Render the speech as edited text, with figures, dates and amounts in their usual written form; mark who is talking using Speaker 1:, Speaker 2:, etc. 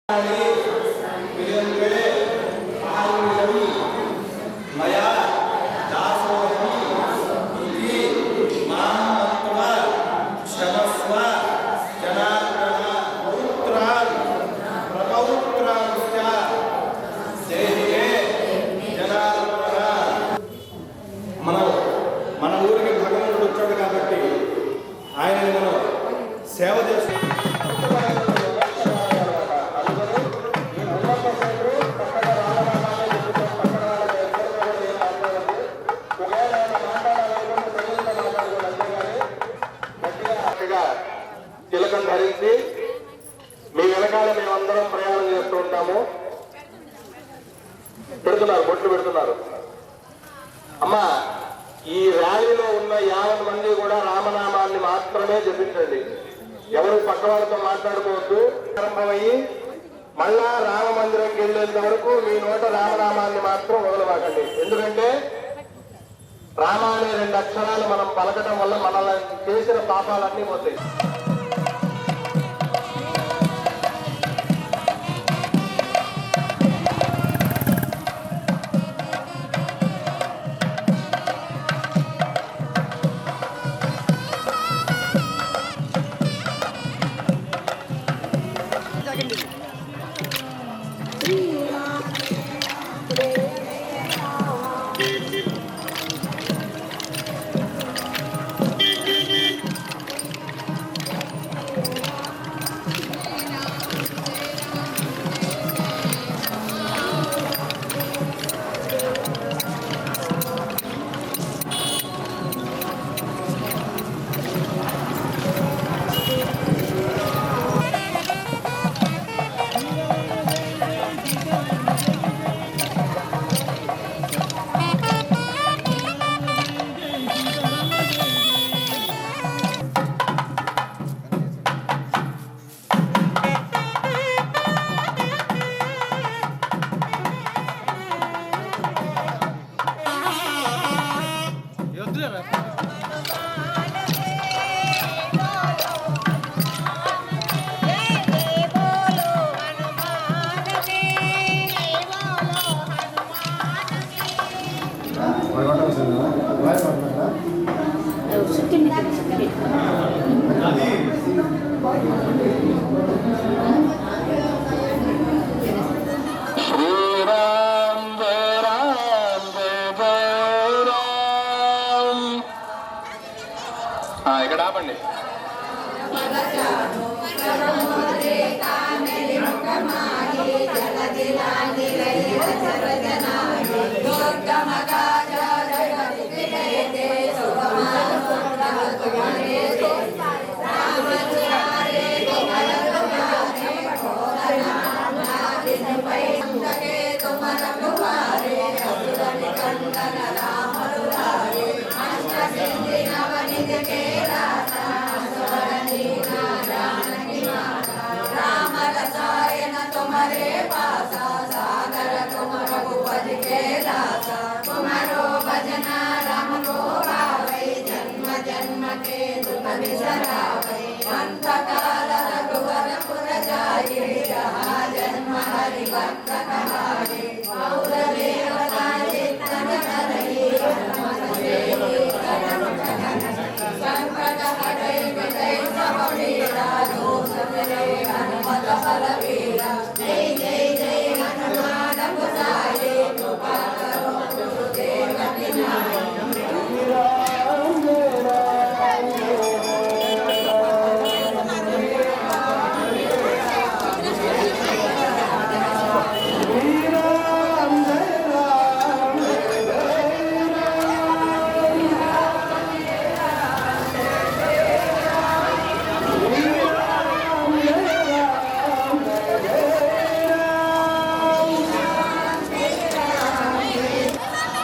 Speaker 1: మన ఊరికి భగవంతుడు వచ్చాడు కాబట్టి ఆయనని మనం సేవ చేసుకుంటాం.
Speaker 2: తిలకం ధరించి మీ వెనకాల మేమందరం ప్రయాణం చేస్తూ ఉంటాము. పెడుతున్నారు, బొట్లు పెడుతున్నారు. అమ్మా, ఈ ర్యాలీలో ఉన్న 50 మంది కూడా రామనామాన్ని మాత్రమే జపించండి. ఎవరు పక్క వాళ్ళతో మాట్లాడుకోవద్దు. ప్రారంభమయ్యి మళ్ళా రామ మందిరంకి వెళ్ళేంత వరకు మీ నోట రామనామాన్ని మాత్రం వదలవాకండి. ఎందుకంటే రామ అనే 2 అక్షరాలు మనం పలకటం వల్ల మనల్ని చేసిన పాపాలన్నీ పోతాయి. ఇక్కడ ఆపండి.
Speaker 3: जन्म के दुख बिसरावे अंत